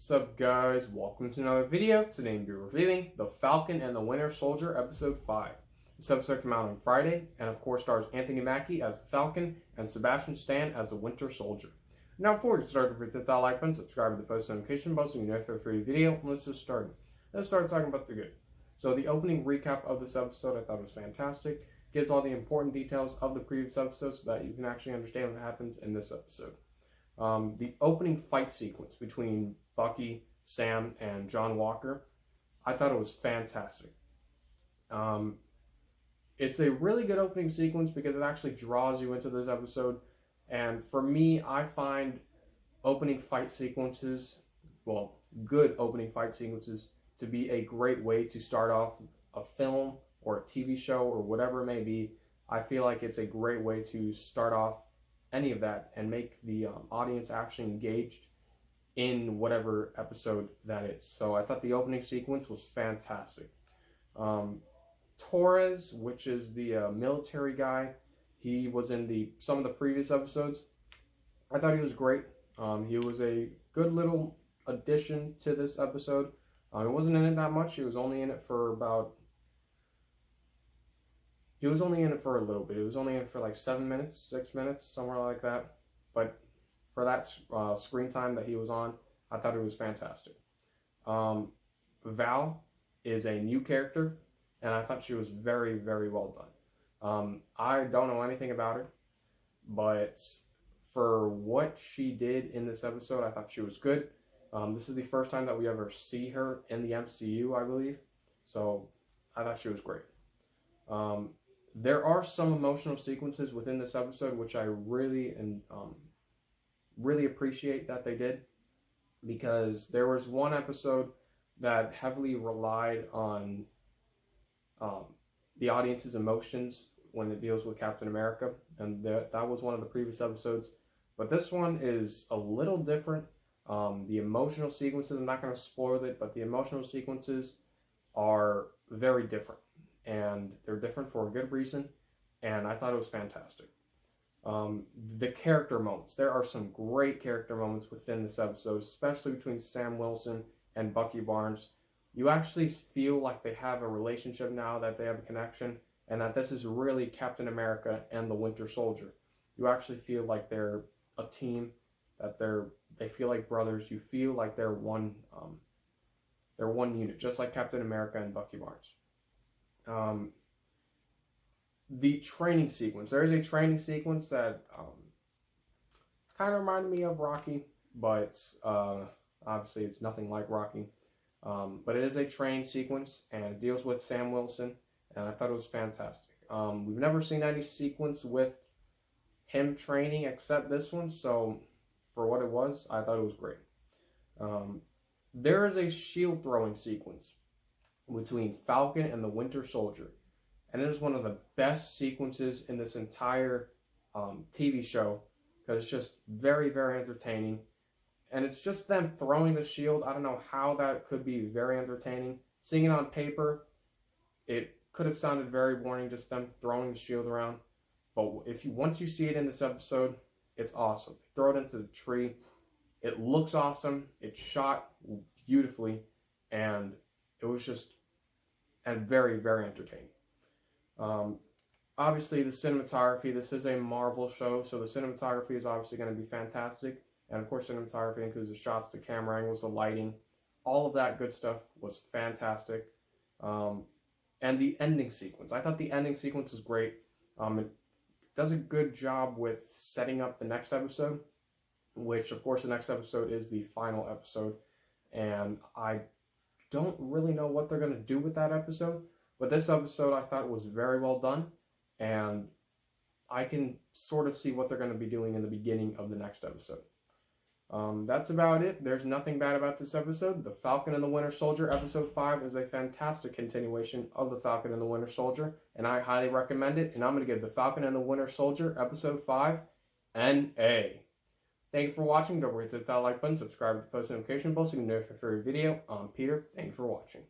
What's up, guys? Welcome to another video. Today we'll be reviewing The Falcon and the Winter Soldier Episode 5. This episode came out on Friday, and of course stars Anthony Mackie as the Falcon and Sebastian Stan as the Winter Soldier. Now before we get started, hit that like button, subscribe to the post notification bell so you know if there's a free video, and let's just start. Let's start talking about the good. So the opening recap of this episode I thought was fantastic. Gives all the important details of the previous episode so that you can actually understand what happens in this episode. The opening fight sequence between Bucky, Sam, and John Walker, I thought it was fantastic. It's a really good opening sequence because it actually draws you into this episode. And for me, I find opening fight sequences, well, good opening fight sequences, to be a great way to start off a film or a TV show or whatever it may be. I feel like it's a great way to start off any of that and make the audience actually engaged in whatever episode that is. So I thought the opening sequence was fantastic. Torres, which is the military guy, he was in some of the previous episodes. I thought he was great. He was a good little addition to this episode. He wasn't in it that much. He was only in it for a little bit. He was only in it for like 7 minutes, 6 minutes, somewhere like that. But for that screen time that he was on, I thought it was fantastic. Val is a new character, and I thought she was very, very well done. I don't know anything about her, but for what she did in this episode, I thought she was good. This is the first time that we ever see her in the MCU, I believe. So I thought she was great. There are some emotional sequences within this episode which I really appreciate that they did, because there was one episode that heavily relied on the audience's emotions when it deals with Captain America, and that was one of the previous episodes. But this one is a little different. The emotional sequences, I'm not going to spoil it, but the emotional sequences are very different. And they're different for a good reason, and I thought it was fantastic. The character moments. There are some great character moments within this episode, especially between Sam Wilson and Bucky Barnes. You actually feel like they have a relationship now, that they have a connection, and that this is really Captain America and the Winter Soldier. You actually feel like they're a team, that they feel like brothers. You feel like they're one unit, just like Captain America and Bucky Barnes. The training sequence. There is a training sequence that kind of reminded me of Rocky, but obviously it's nothing like Rocky. But it is a training sequence, and it deals with Sam Wilson, and I thought it was fantastic. We've never seen any sequence with him training except this one, so for what it was, I thought it was great. There is a shield throwing sequence between Falcon and the Winter Soldier, and it is one of the best sequences in this entire TV show, because it's just very, very entertaining, and it's just them throwing the shield. I don't know how that could be very entertaining. Seeing it on paper, it could have sounded very boring, just them throwing the shield around, but once you see it in this episode, it's awesome. Throw it into the tree, it looks awesome, it's shot beautifully, and it was just very, very entertaining. Obviously, the cinematography, this is a Marvel show, so the cinematography is obviously going to be fantastic. And of course, cinematography includes the shots, the camera angles, the lighting. All of that good stuff was fantastic. And the ending sequence. I thought the ending sequence was great. It does a good job with setting up the next episode, which, of course, the next episode is the final episode. And I don't really know what they're going to do with that episode, but this episode I thought was very well done, and I can sort of see what they're going to be doing in the beginning of the next episode. That's about it. There's nothing bad about this episode. The Falcon and the Winter Soldier episode 5 is a fantastic continuation of the Falcon and the Winter Soldier, and I highly recommend it, and I'm going to give the Falcon and the Winter Soldier episode 5 an A. Thank you for watching. Don't forget to hit that like button, subscribe to the post notification bell so you can know if I have a video. I'm Peter. Thank you for watching.